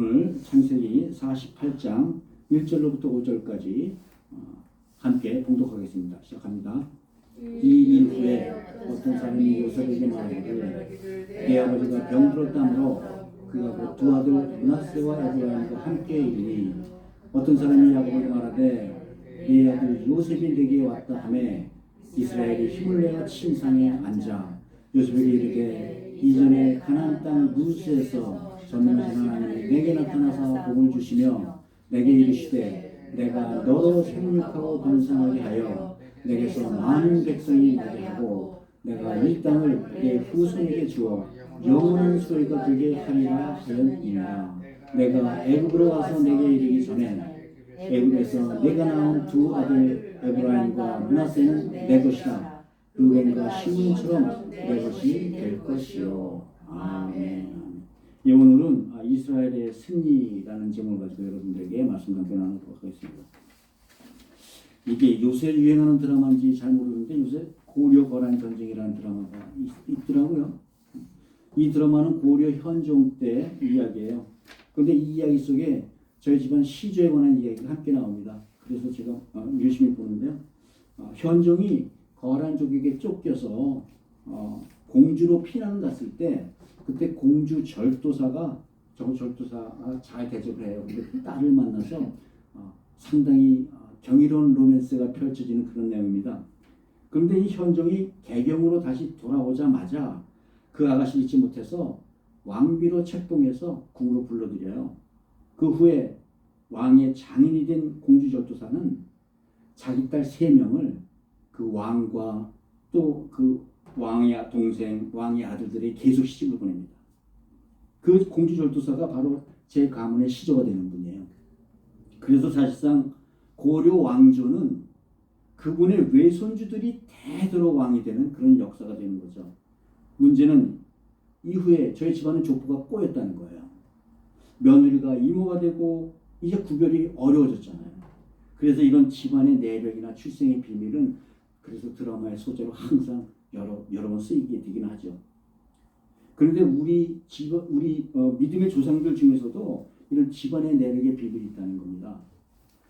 오늘 창세기 48장 1절로부터 5절까지 함께 봉독하겠습니다. 시작합니다. 이 일 후에 어떤 사람이 요셉에게 말하기를 내 아버지가 병들었다므로 그가 곧 두 아들 므낫세와 에브라임과 함께 이르니 어떤 사람이 야곱에게 말하되 네 아들 요셉이 내게 왔다 하매 이스라엘이 힘을 내어 침상에 앉아 요셉에게 이르되 이전에 가나안 땅 루스에서 전능하신 하나님이 내게 나타나사 복을 주시며 내게 이르시되 내가 너로 생육하고 번성하게 하여 내게서 많은 백성이 나게 하고 내가 이 땅을 내 후손에게 주어 영원한 소리가 되게 하리라 하였느니라. 내가 애굽으로 와서 내게 이르기 전에 애굽에서 내가 낳은 두 아들 에브라임과 므낫세는 내 것이라. 르벤과 시므온처럼 내 것이 될 것이요. 아멘. 예, 오늘은 이스라엘의 승리라는 제목을 가지고 여러분들에게 말씀 함께 나누도록 하겠습니다. 이게 요새 유행하는 드라마인지 잘 모르는데 요새 고려 거란 전쟁이라는 드라마가 있더라고요. 이 드라마는 고려 현종 때 이야기예요. 그런데 이 이야기 속에 저희 집안 시조에 관한 이야기가 함께 나옵니다. 그래서 제가 열심히 보는데요. 현종이 거란족에게 쫓겨서 공주로 피난 갔을 때 그때 공주 절도사가 잘 대접을 해요. 근데 딸을 만나서 상당히 경이로운 로맨스가 펼쳐지는 그런 내용입니다. 그런데 이 현종이 개경으로 다시 돌아오자마자 그 아가씨를 잊지 못해서 왕비로 책봉해서 궁으로 불러들여요. 그 후에 왕의 장인이 된 공주 절도사는 자기 딸 3명을 그 왕과 또 그 왕의 동생, 왕의 아들들이 계속 시집을 보냅니다. 그 공주 절도사가 바로 제 가문의 시조가 되는 분이에요. 그래서 사실상 고려 왕조는 그분의 외손주들이 대대로 왕이 되는 그런 역사가 되는 거죠. 문제는 이후에 저희 집안은 족보가 꼬였다는 거예요. 며느리가 이모가 되고 이제 구별이 어려워졌잖아요. 그래서 이런 집안의 내력이나 출생의 비밀은 그래서 드라마의 소재로 항상 여러 번 쓰이게 되긴 하죠. 그런데 우리 믿음의 조상들 중에서도 이런 집안의 내력의 비밀이 있다는 겁니다.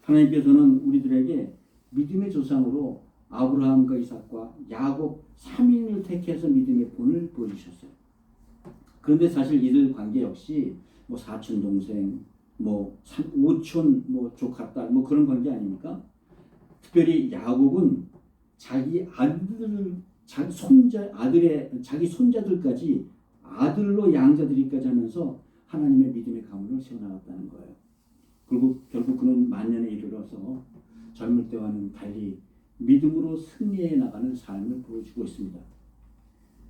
하나님께서는 우리들에게 믿음의 조상으로 아브라함과 이삭과 야곱 3인을 택해서 믿음의 본을 보여주셨어요. 그런데 사실 이들 관계 역시 뭐 사촌 동생, 뭐 오촌, 뭐 조카 딸, 뭐 그런 관계 아닙니까? 특별히 야곱은 자기 아들, 자기 손자들까지 아들로 양자드리기까지 하면서 하나님의 믿음의 가문을 세워나갔다는 거예요. 그리고 결국 그는 만년에 이르러서 젊을 때와는 달리 믿음으로 승리해 나가는 삶을 보여주고 있습니다.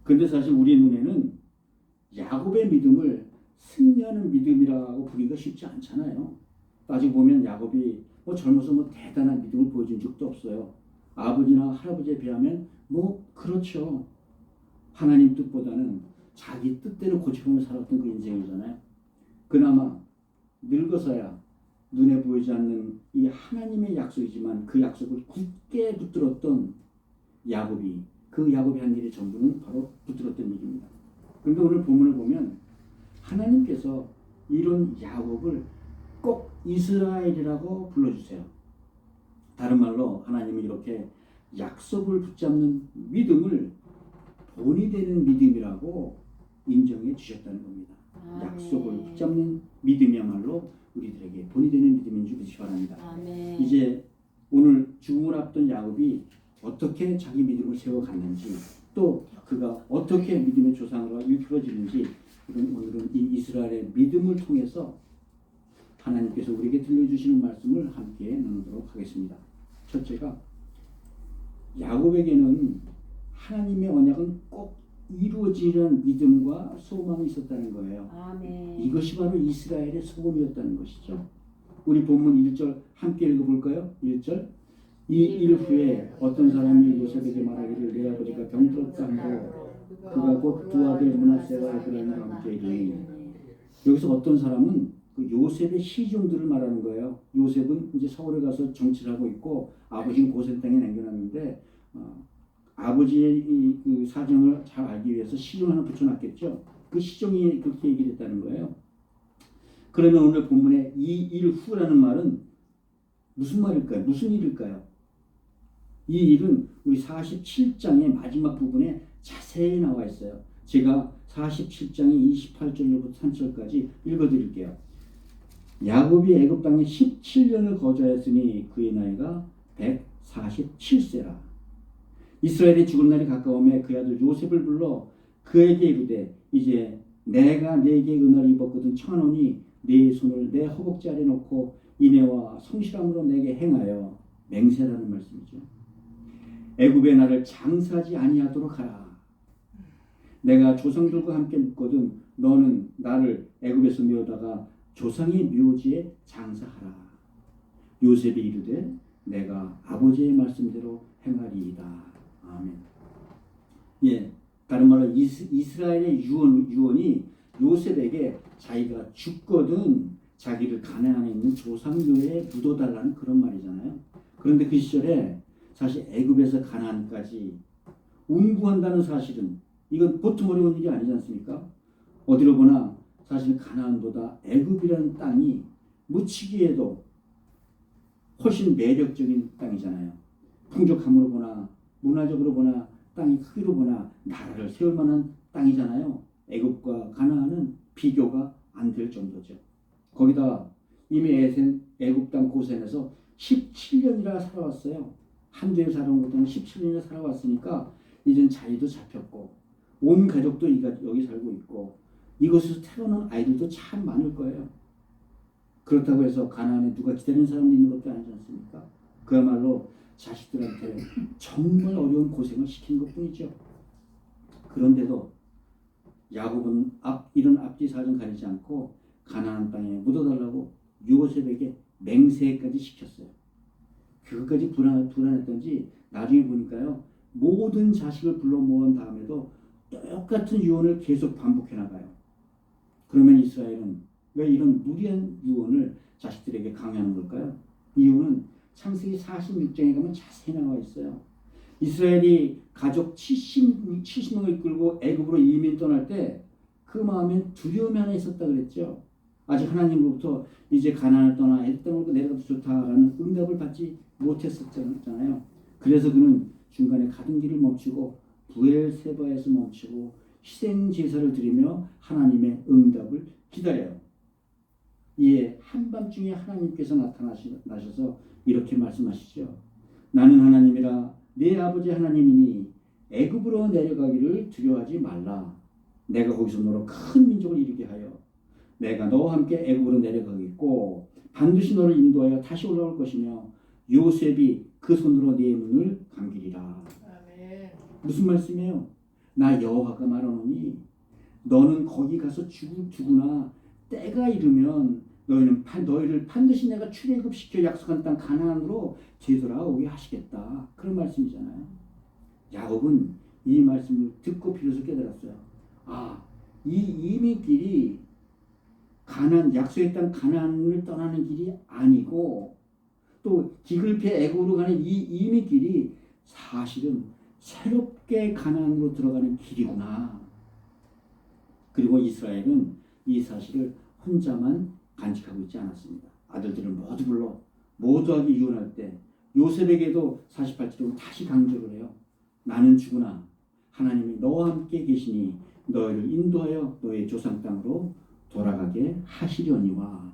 그런데 사실 우리 눈에는 야곱의 믿음을 승리하는 믿음이라고 부르기가 쉽지 않잖아요. 따지고 보면 야곱이 젊어서 대단한 믿음을 보여준 적도 없어요. 아버지나 할아버지에 비하면 그렇죠. 하나님 뜻보다는 자기 뜻대로 고집하며 살았던 그 인생이잖아요. 그나마 늙어서야 눈에 보이지 않는 이 하나님의 약속이지만 그 약속을 굳게 붙들었던 야곱이 한 일의 전부는 바로 붙들었던 일입니다. 그런데 오늘 본문을 보면 하나님께서 이런 야곱을 꼭 이스라엘이라고 불러주세요. 다른 말로 하나님은 이렇게 약속을 붙잡는 믿음을 본이 되는 믿음이라고 인정해 주셨다는 겁니다. 약속을 붙잡는 믿음이야말로 우리들에게 본이 되는 믿음인 줄 믿으시기 바랍니다. 이제 오늘 죽음을 앞둔 야곱이 어떻게 자기 믿음을 세워갔는지 또 그가 어떻게 믿음의 조상으로 일컬어지는지 오늘은 이 이스라엘의 믿음을 통해서 하나님께서 우리에게 들려주시는 말씀을 함께 나누도록 하겠습니다. 첫째가 야곱에게는 하나님의 언약은 꼭 이루어지는 믿음과 소망이 있었다는 거예요. 아멘. 이것이 바로 이스라엘의 소금이었다는 것이죠. 우리 본문 1절 함께 읽어볼까요? 1절 이 일 후에 어떤 사람이 요셉에게 말하기를 내 아버지가 병들었다 하므로 그가 곧 두 아들 므낫세와 에브라임과 함께 이르니 여기서 어떤 사람은 그 요셉의 시종들을 말하는 거예요. 요셉은 이제 서울에 가서 정치를 하고 있고 아버지는 고센 땅에 남겨놨는데 아버지의 그 사정을 잘 알기 위해서 시종 하나 붙여놨겠죠. 그 시종이 그렇게 얘기를 했다는 거예요. 그러면 오늘 본문에 이 일 후라는 말은 무슨 말일까요? 무슨 일일까요? 이 일은 우리 47장의 마지막 부분에 자세히 나와 있어요. 제가 47장의 28절로부터 3절까지 읽어드릴게요. 야곱이 애굽 땅에 17년을 거주하였으니 그의 나이가 147세라. 이스라엘이 죽을 날이 가까우매 그 아들 요셉을 불러 그에게 이르되 이제 내가 네게 은혜를 입었거든 청하노니 네 손을 내 허벅지 아래 놓고 인애와 성실함으로 내게 행하여 맹세라는 말씀이죠. 애굽에 나를 장사하지 아니하도록 하라. 내가 조상들과 함께 묵거든 너는 나를 애굽에서 메어다가 조상의 묘지에 장사하라. 요셉이 이르되 내가 아버지의 말씀대로 행하리이다. 아멘. 예, 다른 말로 이스라엘의 유언이 요셉에게 자기가 죽거든 자기를 가나안에 있는 조상묘에 묻어달라는 그런 말이잖아요. 그런데 그 시절에 사실 애굽에서 가나안까지 운구한다는 사실은 이건 보통 어려운 일이 아니지 않습니까? 어디로 보나 사실 가나안보다 애굽이라는 땅이 묻히기에도 훨씬 매력적인 땅이잖아요. 풍족함으로 보나 문화적으로 보나 땅이 크기로 보나 나라를 세울 만한 땅이잖아요. 애굽과 가나안은 비교가 안 될 정도죠. 거기다 이미 애굽 땅 고센에서 17년이나 살아왔어요. 한두에 살아온 것도 17년이나 살아왔으니까 이젠 자리도 잡혔고 온 가족도 여기 살고 있고 이곳에서 태어난 아이들도 참 많을 거예요. 그렇다고 해서 가나안에 누가 기다리는 사람이 있는 것도 아니지 않습니까? 그야말로 자식들한테 정말 어려운 고생을 시킨 것뿐이죠. 그런데도 야곱은 이런 앞뒤 사정 가리지 않고 가나안 땅에 묻어달라고 요셉에게 맹세까지 시켰어요. 그것까지 불안했던지 나중에 보니까요. 모든 자식을 불러 모은 다음에도 똑같은 유언을 계속 반복해 나가요. 그러면 이스라엘은 왜 이런 무리한 유언을 자식들에게 강요하는 걸까요? 이유는 창세기 46장에 가면 자세히 나와 있어요. 이스라엘이 가족 70명을 이끌고 애굽으로 이민 떠날 때 그 마음에 두려움이 하나 있었다 그랬죠. 아직 하나님으로부터 이제 가나안을 떠나 애굽 땅으로 내려가도 좋다라는 응답을 받지 못했었잖아요. 그래서 그는 중간에 가던 길을 멈추고 부엘세바에서 멈추고 희생 제사를 드리며 하나님의 응답을 기다려요. 이에 한밤중에 하나님께서 나타나셔서 이렇게 말씀하시죠. 나는 하나님이라 네 아버지 하나님이니 애굽으로 내려가기를 두려워하지 말라. 내가 거기서 너로 큰 민족을 이루게 하여 내가 너와 함께 애굽으로 내려가겠고 반드시 너를 인도하여 다시 올라올 것이며 요셉이 그 손으로 네 눈을 감기리라. 아멘. 무슨 말씀이에요? 나 여호와가 말하노니 너는 거기 가서 죽으나 때가 이르면 너희를 반드시 내가 출애굽시켜 약속한 땅 가나안으로 되돌아오게 하시겠다. 그런 말씀이잖아요. 야곱은 이 말씀을 듣고 비로소 깨달았어요. 이 이민길이 약속의 땅 가나안을 떠나는 길이 아니고 또 기글피의 애굽으로 가는 이 이민길이 사실은 새롭게 가나안으로 들어가는 길이구나. 그리고 이스라엘은 이 사실을 혼자만 간직하고 있지 않았습니다. 아들들을 모두 불러 모두하게 유언할 때 요셉에게도 48절로 다시 강조를 해요. 나는 죽으나 하나님이 너와 함께 계시니 너희를 인도하여 너의 조상 땅으로 돌아가게 하시려니와.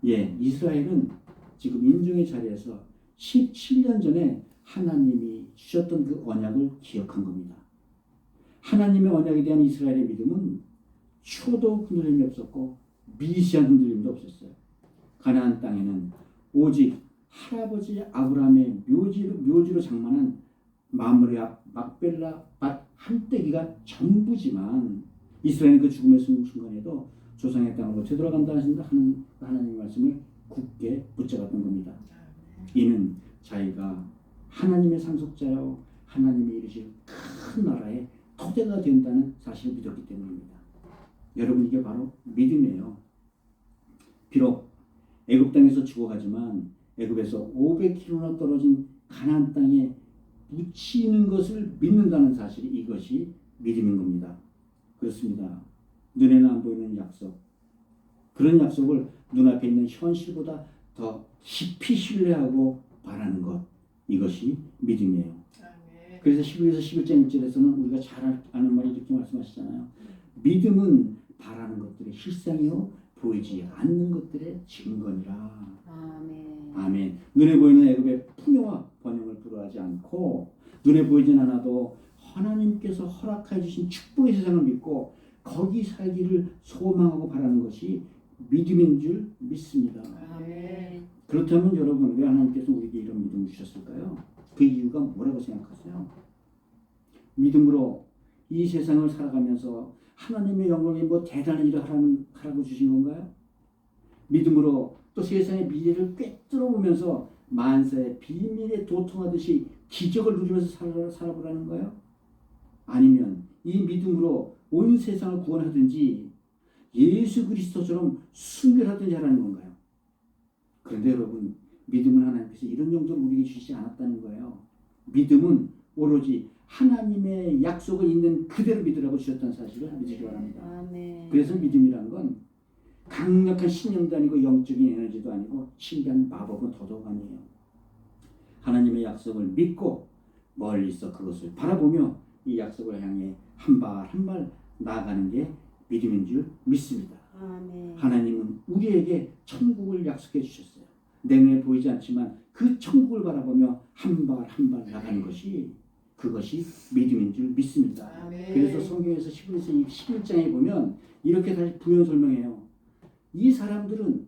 예, 이스라엘은 지금 임종의 자리에서 17년 전에 하나님이 주셨던 그 언약을 기억한 겁니다. 하나님의 언약에 대한 이스라엘의 믿음은 초도 흔들림이 없었고 미시한 흔들림도 없었어요. 가나안 땅에는 오직 할아버지 아브라함의 묘지로 장만한 마므레 앞 막벨라 밭 한떼기가 전부지만 이스라엘은 그 죽음의 순간에도 조상의 땅으로 되돌아간다 하는 하나님의 말씀을 굳게 붙잡았던 겁니다. 이는 자기가 하나님의 상속자요 하나님이 이루실 큰 나라의 토대가 된다는 사실을 믿었기 때문입니다. 여러분, 이게 바로 믿음이에요. 비록 애굽 땅에서 죽어가지만 애굽에서 500km나 떨어진 가나안 땅에 묻히는 것을 믿는다는 사실이 이것이 믿음인 겁니다. 그렇습니다. 눈에는 안 보이는 약속, 그런 약속을 눈앞에 있는 현실보다 더 깊이 신뢰하고 바라는 것, 이것이 믿음이에요. 그래서 11에서 11장 1절에서는 우리가 잘 아는 말이 이렇게 말씀하시잖아요. 믿음은 바라는 것들의 실상이요 보이지 않는 것들의 증거니라. 아멘. 아멘. 눈에 보이는 애굽의 풍요와 번영을 부러워하지 않고 눈에 보이진 않아도 하나님께서 허락해 주신 축복의 세상을 믿고 거기 살기를 소망하고 바라는 것이 믿음인 줄 믿습니다. 아멘. 그렇다면 여러분, 왜 하나님께서 우리에게 이런 믿음을 주셨을까요? 그 이유가 뭐라고 생각하세요? 믿음으로 이 세상을 살아가면서 하나님의 영광에 뭐 대단한 일을 하라고 주신 건가요? 믿음으로 또 세상의 미래를 꿰뚫어 보면서 만사의 비밀에 도통하듯이 기적을 누리면서 살아보라는 거예요? 아니면 이 믿음으로 온 세상을 구원하든지 예수 그리스도처럼 순결하든지 하라는 건가요? 그런데 여러분, 믿음은 하나님께서 이런 용도로 우리에게 주시지 않았다는 거예요. 믿음은 오로지 하나님의 약속을 있는 그대로 믿으라고 주셨다는 사실을 믿으시기 바랍니다. 아멘. 그래서 믿음이란 건 강력한 신념도 아니고 영적인 에너지도 아니고 신비한 마법은 더더욱 아니에요. 하나님의 약속을 믿고 멀리서 그것을 바라보며 이 약속을 향해 한 발 한 발 나아가는 게 믿음인 줄 믿습니다. 아멘. 하나님은 우리에게 천국을 약속해 주셨어요. 내 눈에 보이지 않지만 그 천국을 바라보며 한 발 한 발 나가는 것이 그것이 믿음인 줄 믿습니다. 아멘. 그래서 성경에서 11장 11장에 보면 이렇게 다시 부연 설명해요. 이 사람들은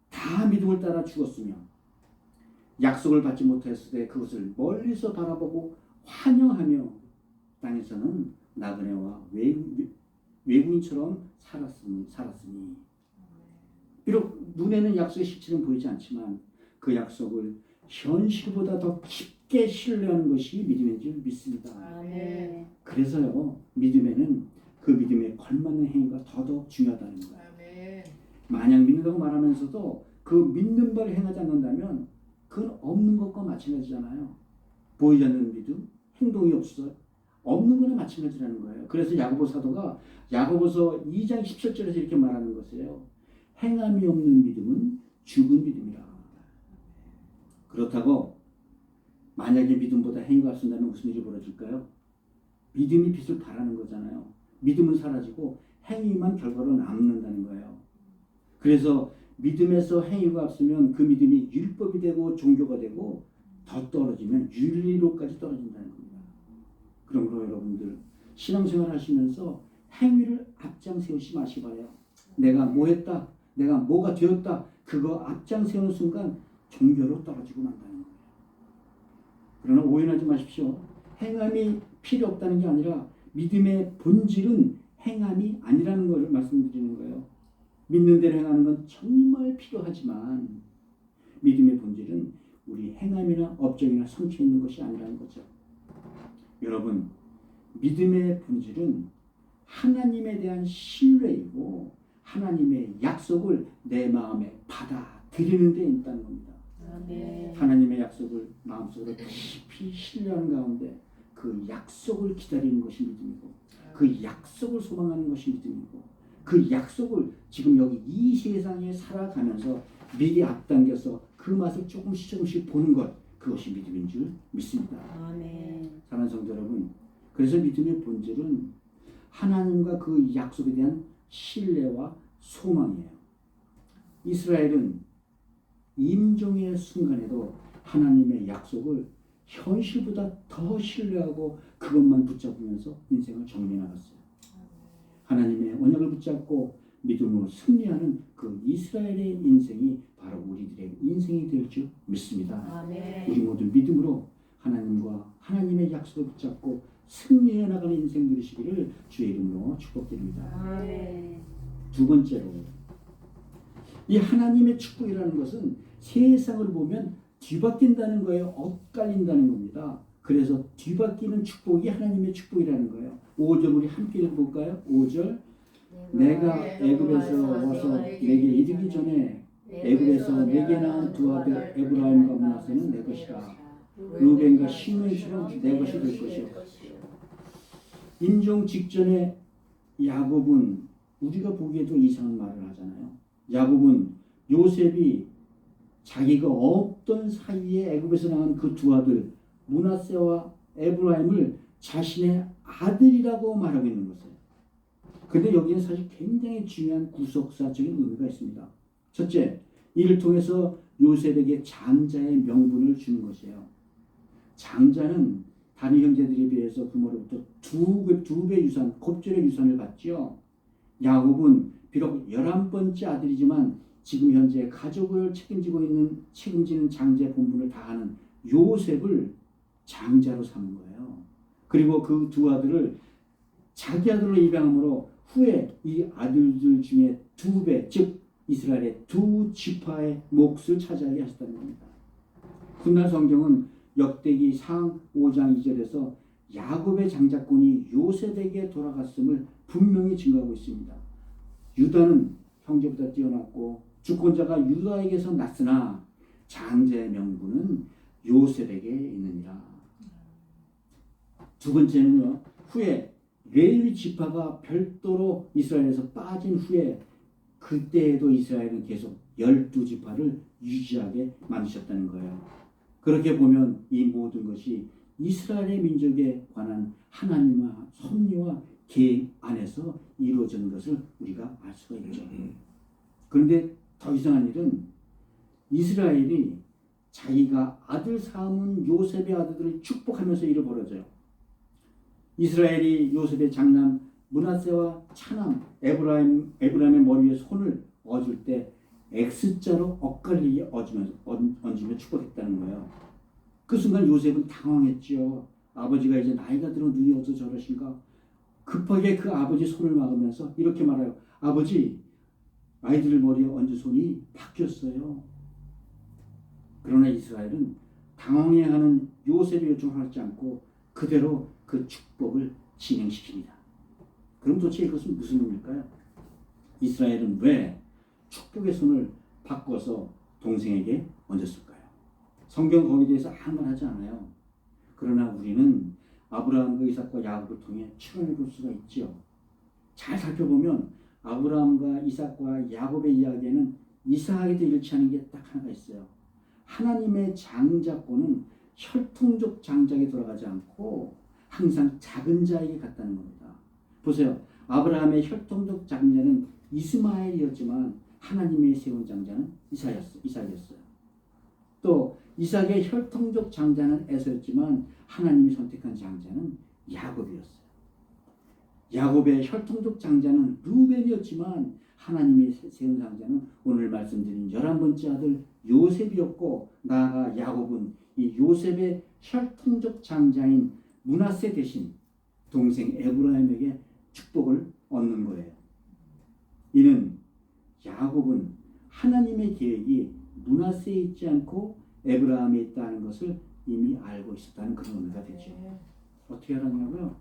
다 믿음을 따라 죽었으며 약속을 받지 못했을 때 그것을 멀리서 바라보고 환영하며 땅에서는 나그네와 외국인처럼 살았으니 비록 눈에는 약속의 실체는 보이지 않지만 그 약속을 현실보다 더 깊게 신뢰하는 것이 믿음인 줄 믿습니다. 아멘. 그래서요, 믿음에는 그 믿음에 걸맞는 행위가 더더욱 중요하다는 거예요. 만약 믿는다고 말하면서도 그 믿는 바를 행하지 않는다면 그건 없는 것과 마찬가지잖아요. 보이지 않는 믿음, 행동이 없어 없는 거나 마찬가지라는 거예요. 그래서 야고보 사도가 야고보서 2장 17절에서 이렇게 말하는 것이에요. 행함이 없는 믿음은 죽은 믿음이라. 그렇다고 만약에 믿음보다 행위가 앞선다면 무슨 일이 벌어질까요? 믿음이 빛을 발하는 거잖아요. 믿음은 사라지고 행위만 결과로 남는다는 거예요. 그래서 믿음에서 행위가 앞서면 그 믿음이 율법이 되고 종교가 되고 더 떨어지면 윤리로까지 떨어진다는 겁니다. 그러므로 여러분들 신앙생활 하시면서 행위를 앞장 세우지 마시기 바라요. 내가 뭐 했다, 내가 뭐가 되었다, 그거 앞장 세우는 순간 종교로 떨어지고 만다는 거예요. 그러나 오해하지 마십시오. 행함이 필요 없다는 게 아니라 믿음의 본질은 행함이 아니라는 걸 말씀드리는 거예요. 믿는 대로 행하는 건 정말 필요하지만 믿음의 본질은 우리 행함이나 업적이나 성취에 있는 것이 아니라는 거죠. 여러분, 믿음의 본질은 하나님에 대한 신뢰이고 하나님의 약속을 내 마음에 받아들이는 데 있다는 겁니다. 아멘. 하나님의 약속을 마음속으로 깊이 신뢰하는 가운데 그 약속을 기다리는 것이 믿음이고 그 약속을 소망하는 것이 믿음이고 그 약속을 지금 여기 이 세상에 살아가면서 미리 앞당겨서 그 맛을 조금씩 보는 것, 그것이 믿음인 줄 믿습니다. 아멘. 사랑하는 성도 여러분, 그래서 믿음의 본질은 하나님과 그 약속에 대한 신뢰와 소망이에요. 이스라엘은 임종의 순간에도 하나님의 약속을 현실보다 더 신뢰하고 그것만 붙잡으면서 인생을 정리해 나갔어요. 하나님의 언약을 붙잡고 믿음으로 승리하는 그 이스라엘의 인생이 바로 우리들의 인생이 될 줄 믿습니다. 아멘. 우리 모두 믿음으로 하나님과 하나님의 약속을 붙잡고 승리해 나가는 인생 누리시기를 주의 이름으로 축복드립니다. 아멘. 두 번째로, 이 하나님의 축복이라는 것은 세상을 보면 뒤바뀐다는 거예요. 엇갈린다는 겁니다. 그래서 뒤바뀌는 축복이 하나님의 축복이라는 거예요. 5절 우리 함께 읽어볼까요? 5절 내가 애굽에서 와서 내게 이르기 전에 애굽에서 내게 낳은 두 아들 에브라임과 므낫세는 내 것이라. 루벤과 시므온처럼 내 것이 될 것이요. 임종 직전에 야곱은 우리가 보기에도 이상한 말을 하잖아요. 야곱은 요셉이 자기가 없던 사이에 애굽에서 낳은 그 두 아들 므낫세와 에브라임을 자신의 아들이라고 말하고 있는 것이에요. 그런데 여기는 사실 굉장히 중요한 구속사적인 의미가 있습니다. 첫째, 이를 통해서 요셉에게 장자의 명분을 주는 것이에요. 장자는 다른 형제들에 비해서 부모로부터 두 배 유산, 곱절의 유산을 받지요. 야곱은 비록 11번째 아들이지만 지금 현재 가족을 책임지는 장자의 본분을 다하는 요셉을 장자로 삼은 거예요. 그리고 그 두 아들을 자기 아들로 입양함으로 후에 이 아들들 중에 두 배, 즉 이스라엘의 두 지파의 몫을 차지하게 하셨다는 겁니다. 훗날 성경은 역대기 상 5장 2절에서 야곱의 장자권이 요셉에게 돌아갔음을 분명히 증거하고 있습니다. 유다는 형제보다 뛰어났고 주권자가 유다에게서 났으나 장자의 명분은 요셉에게 있느니라. 두 번째는요, 후에 레위 지파가 별도로 이스라엘에서 빠진 후에 그때에도 이스라엘은 계속 12지파를 유지하게 만드셨다는 거예요. 그렇게 보면 이 모든 것이 이스라엘의 민족에 관한 하나님의 섭리와 계획 안에서 이루어지는 것을 우리가 알 수가 있죠. 그런데 더 이상한 일은 이스라엘이 자기가 아들 삼은 요셉의 아들들을 축복하면서 일을 벌어져요. 이스라엘이 요셉의 장남 므낫세와 차남 에브라임의 머리 위에 손을 얹을 때 X자로 엇갈리게 얹으며 축복했다는 거예요. 그 순간 요셉은 당황했죠. 아버지가 이제 나이가 들어 눈이 어서 저러신가? 급하게 그 아버지 손을 막으면서 이렇게 말해요. 아버지, 아이들 머리에 얹은 손이 바뀌었어요. 그러나 이스라엘은 당황해하는 요셉의 요청을 하지 않고 그대로 그 축복을 진행시킵니다. 그럼 도대체 이것은 무슨 의미일까요? 이스라엘은 왜 축복의 손을 바꿔서 동생에게 얹었을까요? 성경 거기에 대해서 아무 말 하지 않아요. 그러나 우리는 아브라함과 이삭과 야곱을 통해 추론해 볼 수가 있죠. 잘 살펴보면 아브라함과 이삭과 야곱의 이야기에는 이삭에도 일치하는 게 딱 하나가 있어요. 하나님의 장자권은 혈통적 장자에게 돌아가지 않고 항상 작은 자에게 갔다는 겁니다. 보세요. 아브라함의 혈통적 장자는 이스마엘이었지만 하나님의 세운 장자는 이삭이었어요. 또 이삭의 혈통적 장자는 에서였지만 하나님이 선택한 장자는 야곱이었어요. 야곱의 혈통적 장자는 루벤이었지만 하나님의 세운 장자는 오늘 말씀드린 11번째 아들 요셉이었고 나아가 야곱은 이 요셉의 혈통적 장자인 므낫세 대신 동생 에브라임에게 축복을 얻는 거예요. 이는 야곱은 하나님의 계획이 므낫세에 있지 않고 에브라임에 있다는 것을 이미 알고 있었다는 그런 의미가 되죠. 어떻게 알았냐고요?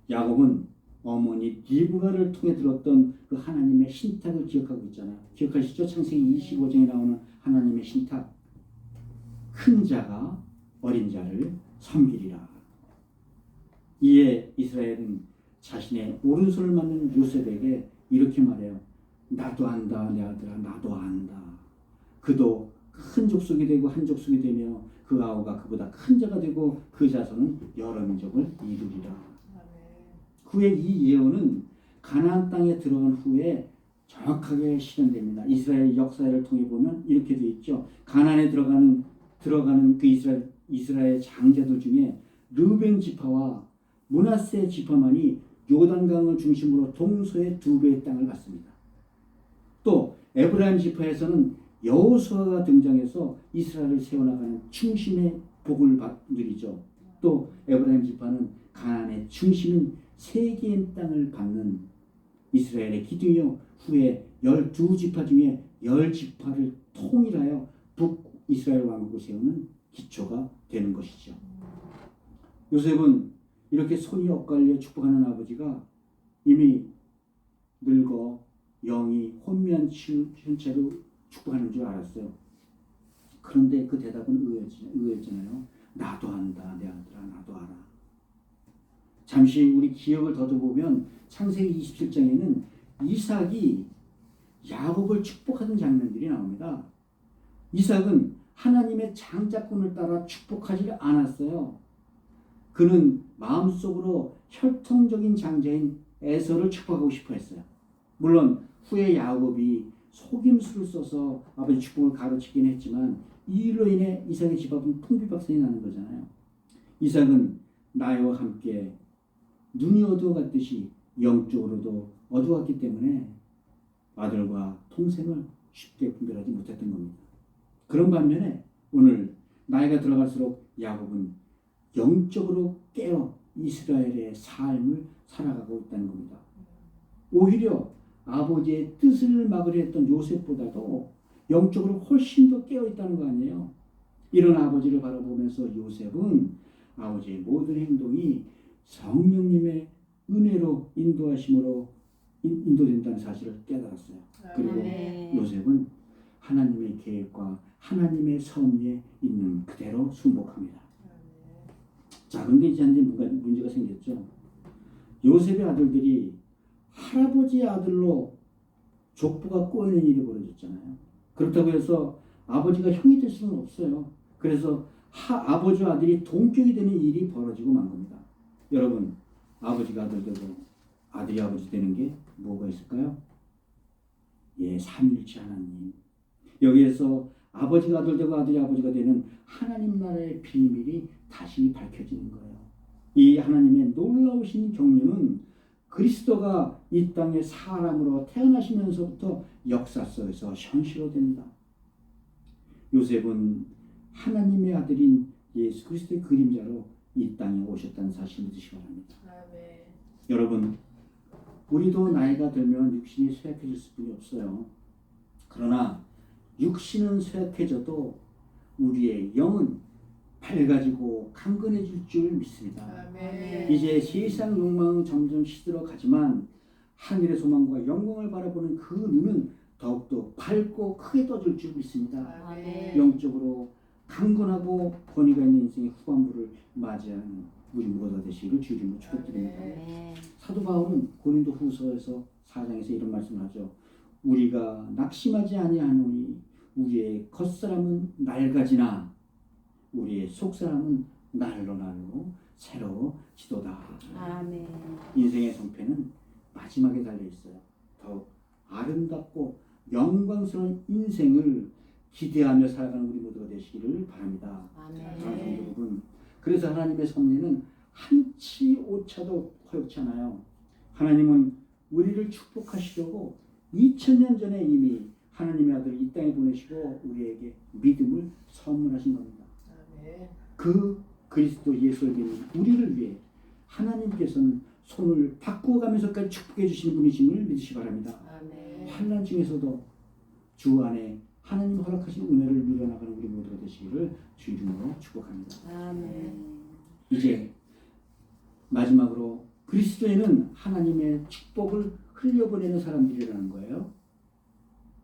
야곱은 어머니 리브가를 통해 들었던 그 하나님의 신탁을 기억하고 있잖아요. 기억하시죠? 창세기 25장에 나오는 하나님의 신탁. 큰 자가 어린 자를 섬기리라. 이에 이스라엘은 자신의 오른손을 맞는 요셉에게 이렇게 말해요. 나도 안다 내 아들아, 나도 안다. 그도 큰 족속이 되고 한 족속이 되며 그 아우가 그보다 큰 자가 되고 그 자손은 여러 민족을 이루리라. 후에 이 예언은 가나안 땅에 들어간 후에 정확하게 실현됩니다. 이스라엘 역사를 통해 보면 이렇게 되어 있죠. 가나안에 들어가는 그 이스라엘 장자들 중에 르벤 지파와 므낫세 지파만이 요단강을 중심으로 동서의 2배의 땅을 받습니다. 또 에브라임 지파에서는 여호수아가 등장해서 이스라엘을 세워나가는 중심의 복을 누리죠. 또 에브라임 지파는 가나안의 중심인 세계의 땅을 받는 이스라엘의 기둥이요. 후에 12지파 중에 10지파를 통일하여 북이스라엘 왕국을 세우는 기초가 되는 것이죠. 요셉은 이렇게 손이 엇갈려 축복하는 아버지가 이미 늙어 영이 혼미한 채로 축복하는 줄 알았어요. 그런데 그 대답은 의외였잖아요. 나도 안다 내 아들아, 나도 알아. 잠시 우리 기억을 더듬어보면 창세기 27장에는 이삭이 야곱을 축복하던 장면들이 나옵니다. 이삭은 하나님의 장자권을 따라 축복하지 않았어요. 그는 마음속으로 혈통적인 장자인 에서를 축복하고 싶어 했어요. 물론 후에 야곱이 속임수를 써서 아버지 축복을 가로채긴 했지만 이 일로 인해 이삭의 집 앞은 풍비박산이 나는 거잖아요. 이삭은 나와 함께 눈이 어두워갔듯이 영적으로도 어두웠기 때문에 아들과 동생을 쉽게 분별하지 못했던 겁니다. 그런 반면에 오늘 나이가 들어갈수록 야곱은 영적으로 깨어 이스라엘의 삶을 살아가고 있다는 겁니다. 오히려 아버지의 뜻을 막으려 했던 요셉보다도 영적으로 훨씬 더 깨어 있다는 거 아니에요. 이런 아버지를 바라보면서 요셉은 아버지의 모든 행동이 성령님의 은혜로 인도하심으로 인도된다는 사실을 깨달았어요. 그리고 아멘. 요셉은 하나님의 계획과 하나님의 섭리에 있는 그대로 순복합니다. 자, 그런데 이제 문제가 생겼죠. 요셉의 아들들이 할아버지 아들로 족보가 꼬이는 일이 벌어졌잖아요. 그렇다고 해서 아버지가 형이 될 수는 없어요. 그래서 아버지와 아들이 동격이 되는 일이 벌어지고 만 겁니다. 여러분, 아버지가 아들 되고 아들이 아버지 되는 게 뭐가 있을까요? 예, 삼위일체 하나님. 여기에서 아버지가 아들 되고 아들이 아버지가 되는 하나님 나라의 비밀이 다시 밝혀지는 거예요. 이 하나님의 놀라우신 경륜은 그리스도가 이 땅에 사람으로 태어나시면서부터 역사 속에서 현실화됩니다. 요셉은 하나님의 아들인 예수 그리스도의 그림자로 이 땅에 오셨다는 사실을 믿으시기 바랍니다. 아멘. 여러분, 우리도 나이가 들면 육신이 쇠약해질 수밖에 없어요. 그러나 육신은 쇠약해져도 우리의 영은 밝아지고 강건해질 줄 믿습니다. 아멘. 이제 세상 욕망은 점점 시들어가지만 하늘의 소망과 영광을 바라보는 그 눈은 더욱더 밝고 크게 떠질 줄 믿습니다. 아멘. 영적으로 강건하고 권위가 있는 인생의 후반부를 맞이하는 우리 모두가 되시기를 주의 이름으로 축복드립니다. 아멘. 사도 바울은 고린도 후서에서 4장에서 이런 말씀을 하죠. 우리가 낙심하지 아니하노니 우리의 겉사람은 낡아지나 우리의 속사람은 날로 새로워지도다. 아멘. 인생의 성패는 마지막에 달려있어요. 더욱 아름답고 영광스러운 인생을 기대하며 살아가는 우리 모두가 되시기를 바랍니다. 아멘. 사랑하는 여러분, 그래서 하나님의 섭리는 한치 오차도 허용치 않아요. 하나님은 우리를 축복하시려고 2000년 전에 이미 하나님의 아들을 이 땅에 보내시고 우리에게 믿음을 선물하신 겁니다. 아멘. 그 그리스도 예수를 믿는 우리를 위해 하나님께서는 손을 바꾸어가면서까지 축복해 주시는 분이심을 믿으시기 바랍니다. 아멘. 환난 중에서도 주 안에 하나님 허락하신 은혜를 누려나가는 우리 모두가 되시기를 주 이름으로 축복합니다. 아멘. 이제 마지막으로 그리스도에는 하나님의 축복을 흘려보내는 사람들이라는 거예요.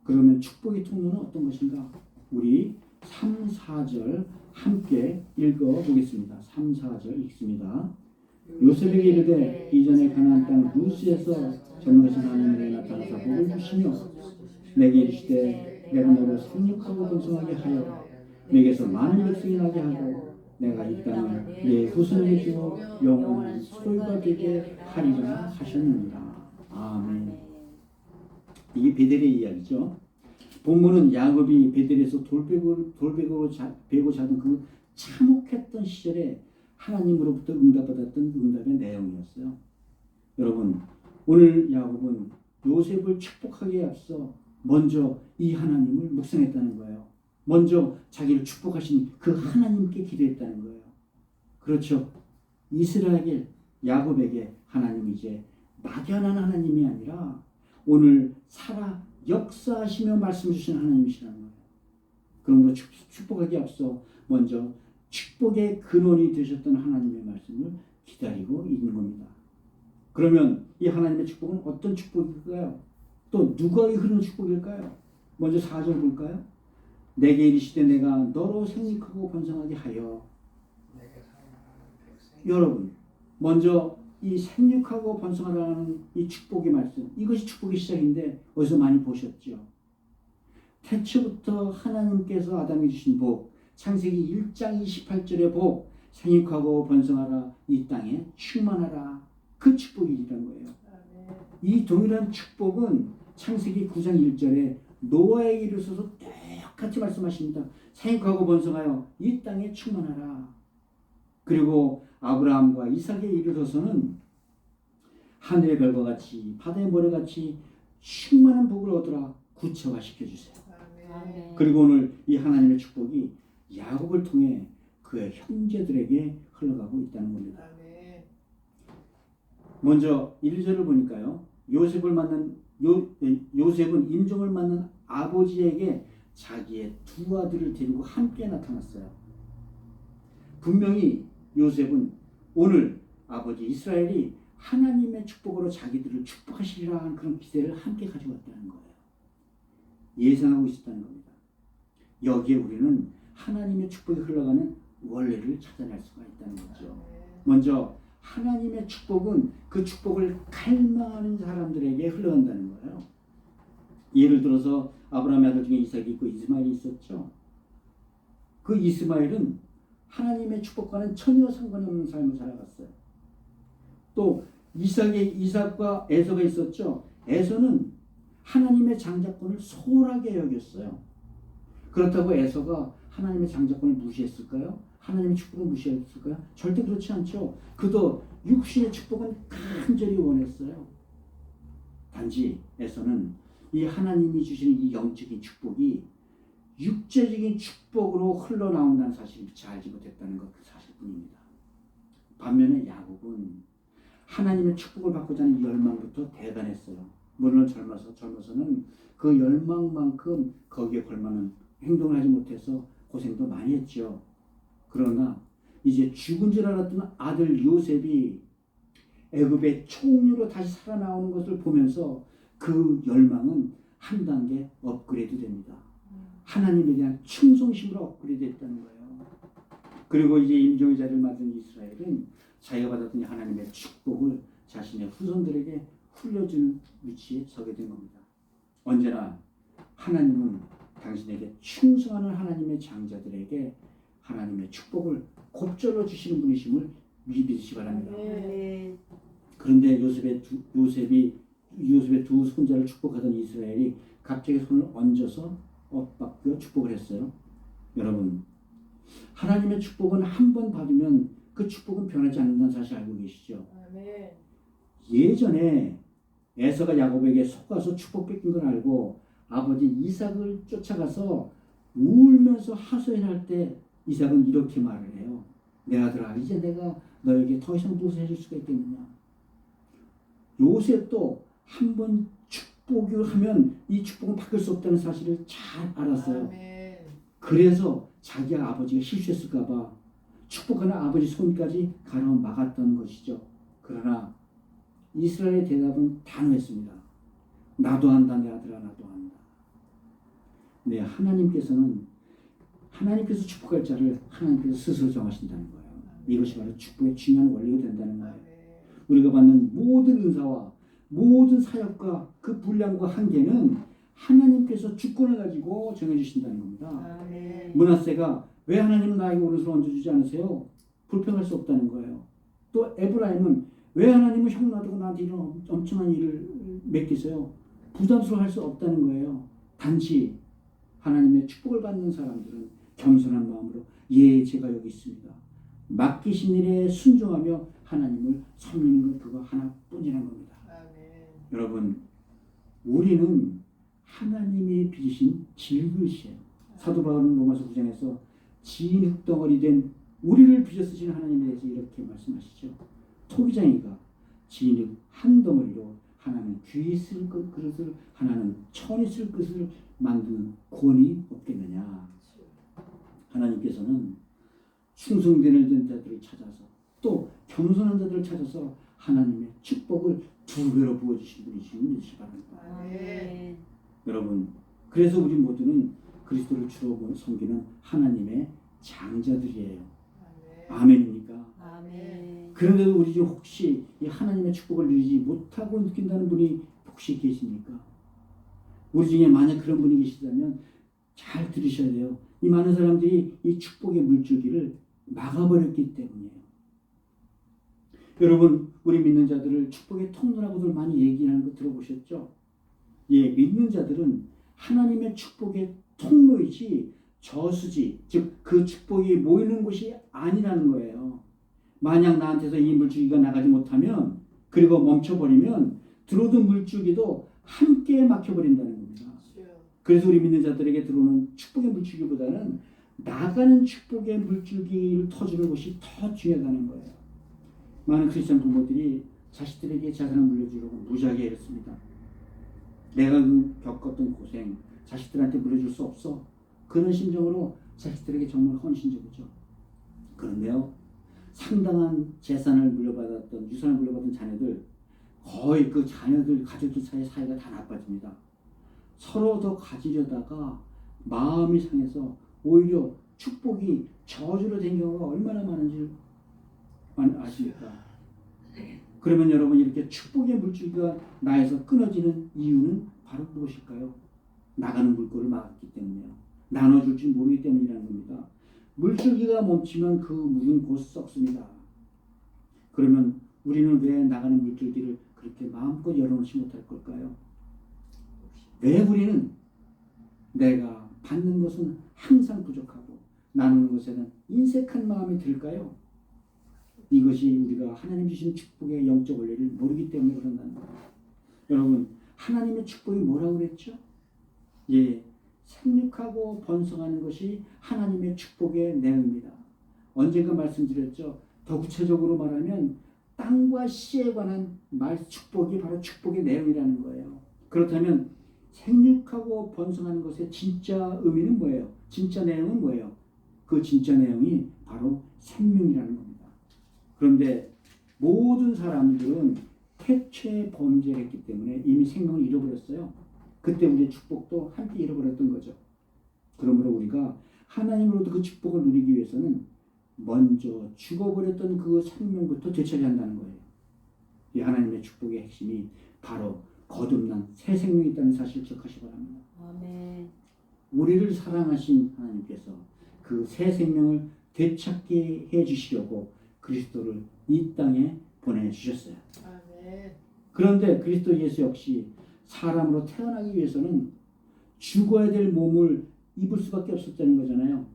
그러면 축복의 통로는 어떤 것인가? 우리 3, 4절 함께 읽어보겠습니다. 3, 4절 읽습니다. 요셉에게 이르되 이전에 가나안 땅 루스에서 전능하신 하나님의 나타나사 복을 주시며 내게 이르시되 내가 너를 생육하고 번성하게 하여 내게서 많은 백성이 나게 하고 내가 이 땅을 내 후손에게 주어 영원한 소유가 되게 하리라 하셨느니라. 아멘. 이게 베델의 이야기죠. 본문은 야곱이 베델에서 돌베고 자던 그 참혹했던 시절에 하나님으로부터 응답받았던 응답의 내용이었어요. 여러분, 오늘 야곱은 요셉을 축복하기에 앞서 먼저 이 하나님을 묵상했다는 거예요. 먼저 자기를 축복하신 그 하나님께 기도했다는 거예요. 그렇죠. 이스라엘 야곱에게 하나님이 이제 막연한 하나님이 아니라 오늘 살아 역사하시며 말씀 주신 하나님이시라는 거예요. 그러므로 축복하기 앞서 먼저 축복의 근원이 되셨던 하나님의 말씀을 기다리고 있는 겁니다. 그러면 이 하나님의 축복은 어떤 축복일까요? 또 누가 흐르는 축복일까요? 먼저 4절 볼까요? 내게 이르시되 내가 너로 생육하고 번성하게 하여. 여러분, 먼저 이 생육하고 번성하라는 이 축복의 말씀, 이것이 축복의 시작인데 어디서 많이 보셨죠? 태초부터 하나님께서 아담에게 주신 복, 창세기 1장 28절의 복, 생육하고 번성하라, 이 땅에 충만하라, 그 축복이라는 거예요. 이 동일한 축복은 창세기 9장 1절에 노아에게 이르셔서 똑같이 말씀하십니다. 생육하고 번성하여 이 땅에 충만하라. 그리고 아브라함과 이삭에 이르러서는 하늘의 별과 같이 바다의 모래같이 충만한 복을 얻으라, 구체화시켜 주세요. 아멘. 그리고 오늘 이 하나님의 축복이 야곱을 통해 그의 형제들에게 흘러가고 있다는 겁니다. 먼저 1절을 보니까요. 요셉은 임종을 맞는 아버지에게 자기의 두 아들을 데리고 함께 나타났어요. 분명히 요셉은 오늘 아버지 이스라엘이 하나님의 축복으로 자기들을 축복하시리라 하는 그런 기대를 함께 가지고 왔다는 거예요. 예상하고 있었다는 겁니다. 여기에 우리는 하나님의 축복이 흘러가는 원리를 찾아낼 수가 있다는 거죠. 먼저 하나님의 축복은 그 축복을 갈망하는 사람들에게 흘러간다는 거예요. 예를 들어서 아브라함의 아들 중에 이삭이 있고 이스마엘이 있었죠. 그 이스마엘은 하나님의 축복과는 전혀 상관없는 삶을 살아갔어요. 또 이삭과 에서가 있었죠. 에서는 하나님의 장자권을 소홀하게 여겼어요. 그렇다고 에서가 하나님의 장자권을 무시했을까요? 하나님의 축복을 무시했을까요? 절대 그렇지 않죠. 그도 육신의 축복은 간절히 원했어요. 단지 에서는 이 하나님이 주시는 이 영적인 축복이 육체적인 축복으로 흘러나온다는 사실을 잘 알지 못했다는 것, 그 사실뿐입니다. 반면에 야곱은 하나님의 축복을 받고자 하는 열망부터 대단했어요. 물론 젊어서는 그 열망만큼 거기에 걸맞는 행동을 하지 못해서 고생도 많이 했죠. 그러나 이제 죽은 줄 알았던 아들 요셉이 애굽의 총리로 다시 살아나오는 것을 보면서 그 열망은 한 단계 업그레이드 됩니다. 하나님에 대한 충성심으로 업그레이드 됐다는 거예요. 그리고 이제 임종의 자리를 맡은 이스라엘은 자기가 받았던 하나님의 축복을 자신의 후손들에게 흘려주는 위치에 서게 된 겁니다. 언제나 하나님은 당신에게 충성하는 하나님의 장자들에게 하나님의 축복을 곱절로 주시는 분이심을 믿으시기 바랍니다. 그런데 요셉의 두 손자를 축복하던 이스라엘이 갑자기 손을 얹어서 엇바뀌어 축복을 했어요. 여러분, 하나님의 축복은 한 번 받으면 그 축복은 변하지 않는다는 사실 알고 계시죠? 예전에 에서가 야곱에게 속아서 축복 뺏긴 걸 알고 아버지 이삭을 쫓아가서 울면서 하소연할 때 이삭은 이렇게 말을 해요. 내 아들아, 이제 내가 너에게 더 이상 무엇을 해줄 수가 있겠느냐. 요셉도 한 번 축복을 하면 이 축복은 바뀔 수 없다는 사실을 잘 알았어요. 그래서 자기 아버지가 실수했을까 봐 축복하는 아버지 손까지 가로막았던 것이죠. 그러나 이스라엘의 대답은 단호했습니다. 나도 한다, 내 아들아, 나도 한다. 네, 하나님께서 축복할 자를 하나님께서 스스로 정하신다는 거예요. 이것이 바로 축복의 중요한 원리가 된다는 거예요. 우리가 받는 모든 은사와 모든 사역과 그 분량과 한계는 하나님께서 주권을 가지고 정해주신다는 겁니다. 므낫세가 왜 하나님은 나에게 오른손을 얹어주지 않으세요? 불평할 수 없다는 거예요. 또 에브라임은 왜 하나님은 형 놔두고 나한테 이런 엄청난 일을 맡기세요? 부담스러워할 수 없다는 거예요. 단지 하나님의 축복을 받는 사람들은 겸손한 마음으로 예, 제가 여기 있습니다. 맡기신 일에 순종하며 하나님을 섬기는 것, 그거 하나뿐이라는 겁니다. 여러분, 우리는 하나님이 빚으신 질그릇이에요. 사도 바울은 로마서 9장에서 진 흙덩어리 된 우리를 빚어 쓰시는 하나님에 대해서 이렇게 말씀하시죠. 토기장이가 진 흙 한 덩어리로 하나는 귀히 쓸 그릇을, 하나는 천이 쓸 그릇을 만드는 권이 없겠느냐. 하나님께서는 충성되는 자들을 찾아서 또 겸손한 자들을 찾아서 하나님의 축복을 두 배로 부어주신 분이시니 믿으시기 바랍니다. 여러분, 그래서 우리 모두는 그리스도를 주로 섬기는 하나님의 장자들이에요. 아멘입니까? 아멘. 그런데도 우리 중 혹시 이 하나님의 축복을 누리지 못하고 느낀다는 분이 혹시 계십니까? 우리 중에 만약 그런 분이 계시다면 잘 들으셔야 돼요. 이 많은 사람들이 이 축복의 물줄기를 막아버렸기 때문이에요. 여러분, 우리 믿는 자들을 축복의 통로라고들 많이 얘기하는 거 들어보셨죠? 예, 믿는 자들은 하나님의 축복의 통로이지 저수지, 즉 그 축복이 모이는 곳이 아니라는 거예요. 만약 나한테서 이 물줄기가 나가지 못하면, 그리고 멈춰버리면 들어오던 물줄기도 함께 막혀버린다는 겁니다. 그래서 우리 믿는 자들에게 들어오는 축복의 물줄기보다는 나가는 축복의 물줄기를 터주는 것이 더 중요하다는 거예요. 많은 크리스천 부모들이 자식들에게 재산을 물려주려고 무지하게 애렸습니다. 내가 겪었던 고생 자식들한테 물려줄 수 없어. 그런 심정으로 자식들에게 정말 헌신적이죠. 그런데요, 상당한 재산을 물려받았던, 유산을 물려받은 자녀들, 거의 그 자녀들 가족들 사이 사이가 다 나빠집니다. 서로 더 가지려다가 마음이 상해서 오히려 축복이 저주로 된 경우가 얼마나 많은지 아십니까? 그러면 여러분, 이렇게 축복의 물줄기가 나에서 끊어지는 이유는 바로 무엇일까요? 나가는 물꼬를 막았기 때문이에요. 나눠줄 줄 모르기 때문이라는 겁니다. 물줄기가 멈추면 그 물은 곧 썩습니다. 그러면 우리는 왜 나가는 물줄기를 그렇게 마음껏 열어놓지 못할 걸까요? 왜 우리는 내가 받는 것은 항상 부족하고 나누는 것에는 인색한 마음이 들까요? 이것이 우리가 하나님 주신 축복의 영적 원리를 모르기 때문에 그런다는 거예요. 여러분, 하나님의 축복이 뭐라고 그랬죠? 예, 생육하고 번성하는 것이 하나님의 축복의 내용입니다. 언젠가 말씀드렸죠. 더 구체적으로 말하면 땅과 씨에 관한 축복이 바로 축복의 내용이라는 거예요. 그렇다면 생육하고 번성하는 것의 진짜 의미는 뭐예요? 진짜 내용은 뭐예요? 그 진짜 내용이 바로 생명이라는 겁니다. 그런데 모든 사람들은 태초에 범죄를 했기 때문에 이미 생명을 잃어버렸어요. 그때 우리의 축복도 함께 잃어버렸던 거죠. 그러므로 우리가 하나님으로부터 그 축복을 누리기 위해서는 먼저 죽어버렸던 그 생명부터 되찾아야 한다는 거예요. 이 하나님의 축복의 핵심이 바로 거듭난 새 생명이 있다는 사실을 기억하시기 바랍니다. 아멘. 우리를 사랑하신 하나님께서 그 새 생명을 되찾게 해주시려고 그리스도를 이 땅에 보내주셨어요. 아멘. 그런데 그리스도 예수 역시 사람으로 태어나기 위해서는 죽어야 될 몸을 입을 수밖에 없었다는 거잖아요.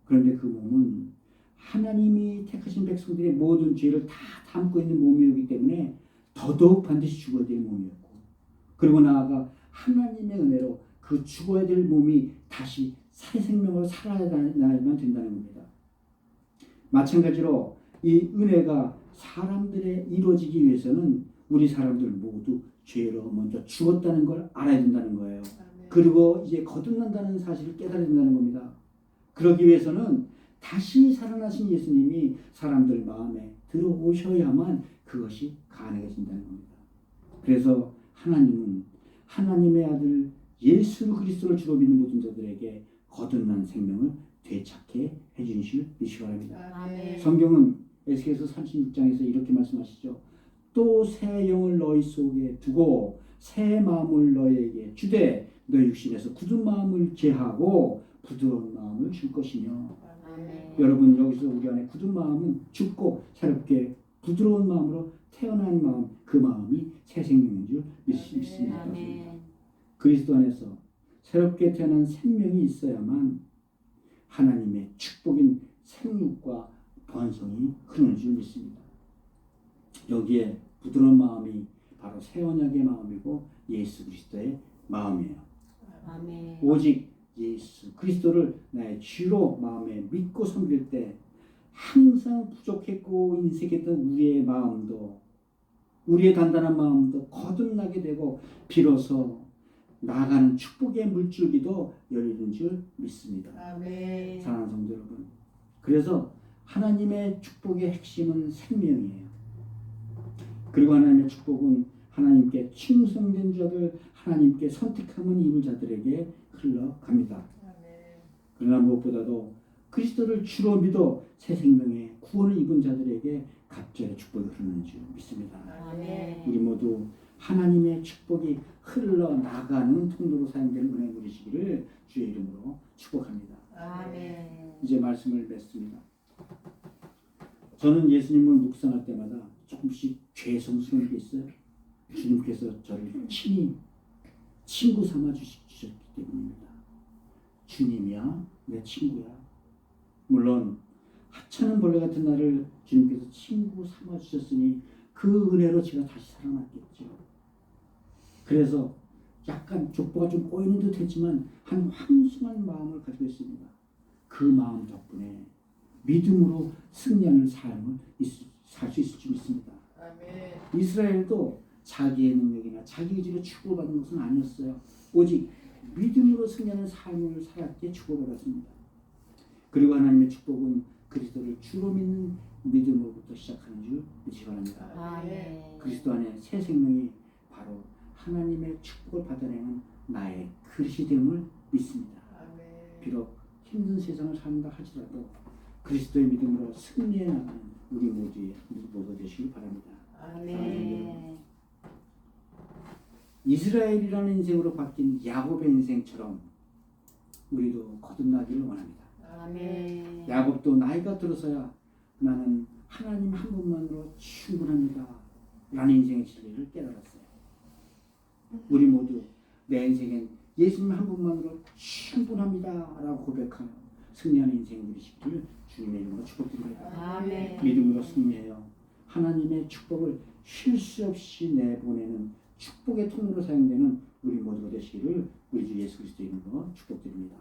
그런데 그 몸은 하나님이 택하신 백성들의 모든 죄를 다 담고 있는 몸이었기 때문에 더더욱 반드시 죽어야 될 몸이었고, 그리고 나아가 하나님의 은혜로 그 죽어야 될 몸이 다시 새 생명으로 살아나야만 된다는 겁니다. 마찬가지로 이 은혜가 사람들에 이루어지기 위해서는 우리 사람들 모두 죄로 먼저 죽었다는 걸 알아야 된다는 거예요. 그리고 이제 거듭난다는 사실을 깨달아야 된다는 겁니다. 그러기 위해서는 다시 살아나신 예수님이 사람들 마음에 들어오셔야만 그것이 가능해진다는 겁니다. 그래서 하나님은 하나님의 아들 예수 그리스도를 주로 믿는 모든 자들에게 거듭난 생명을 되찾게 해주시길 바랍니다. 아멘. 성경은 에스겔서 36장에서 이렇게 말씀하시죠. 또 새 영을 너희 속에 두고 새 마음을 너희에게 주되 너희 육신에서 굳은 마음을 제하고 부드러운 마음을 줄 것이며. 아멘. 여러분, 여기서 우리 안에 굳은 마음은 죽고 새롭게 부드러운 마음으로 태어난 마음, 그 마음이 새 생명인 줄 믿습니다. 아멘. 그리스도 안에서 새롭게 태어난 생명이 있어야만 하나님의 축복인 생육과 번성이 흐르는 줄 믿습니다. 여기에 부드러운 마음이 바로 새 언약의 마음이고 예수 그리스도의 마음이에요. 아멘. 오직 예수 그리스도를 나의 주로 마음에 믿고 섬길 때 항상 부족했고 인색했던 우리의 마음도, 우리의 단단한 마음도 거듭나게 되고 비로소 나아가는 축복의 물줄기도 열리는 줄 믿습니다. 아멘. 사랑하는 성도 여러분, 그래서 하나님의 축복의 핵심은 생명이에요. 그리고 하나님의 축복은 하나님께 충성된 자들, 하나님께 선택함을 입을 자들에게 흘러갑니다. 아멘. 그러나 무엇보다도 그리스도를 주로 믿어 새 생명의 구원을 입은 자들에게 갑절의 축복이 흐르는 줄 믿습니다. 아멘. 우리 모두 하나님의 축복이 흘러나가는 통로로 사용되는 은혜 누리시기를 주의 이름으로 축복합니다. 아멘. 이제 말씀을 맺습니다. 저는 예수님을 묵상할 때마다 조금씩 죄송스러운 게 있어요. 주님께서 저를 친히 친구 삼아 주셨기 때문입니다. 주님이야 내 친구야. 물론 하찮은 벌레 같은 나를 주님께서 친구 삼아 주셨으니 그 은혜로 제가 다시 살아났겠죠. 그래서 약간 족보가 좀 꼬이는 듯 했지만 한 황송한 마음을 가지고 있습니다. 그 마음 덕분에 믿음으로 승리하는 삶을 살 수 있을 줄 믿습니다. 아멘. 이스라엘도 자기의 능력이나 자기 의지로 축복받는 것은 아니었어요. 오직 믿음으로 승리하는 삶을 살았기에 축복받았습니다. 그리고 하나님의 축복은 그리스도를 주로 믿는 믿음으로부터 시작하는 줄 믿으시 바랍니다. 아멘. 그리스도 안에 새 생명이 바로 하나님의 축복을 받아내는 나의 그릇이 됨을 믿습니다. 아멘. 비록 힘든 세상을 산다 할지라도 그리스도의 믿음으로 승리해 나가는 우리 모두 되시길 바랍니다. 아멘. 이스라엘이라는 인생으로 바뀐 야곱의 인생처럼 우리도 거듭나기를 원합니다. 아멘. 야곱도 나이가 들어서야 나는 하나님 한 분만으로 충분합니다 라는 인생의 진리를 깨달았어요. 우리 모두 내 인생엔 예수님 한 분만으로 충분합니다 라고 고백하며 승리하는 인생을 누리시기를 주님의 이름으로 축복드립니다. 아멘. 믿음으로 승리하여 하나님의 축복을 쉴 수 없이 내보내는 축복의 통로로 사용되는 우리 모두가 되시기를 우리 주 예수 그리스도의 이름으로 축복드립니다.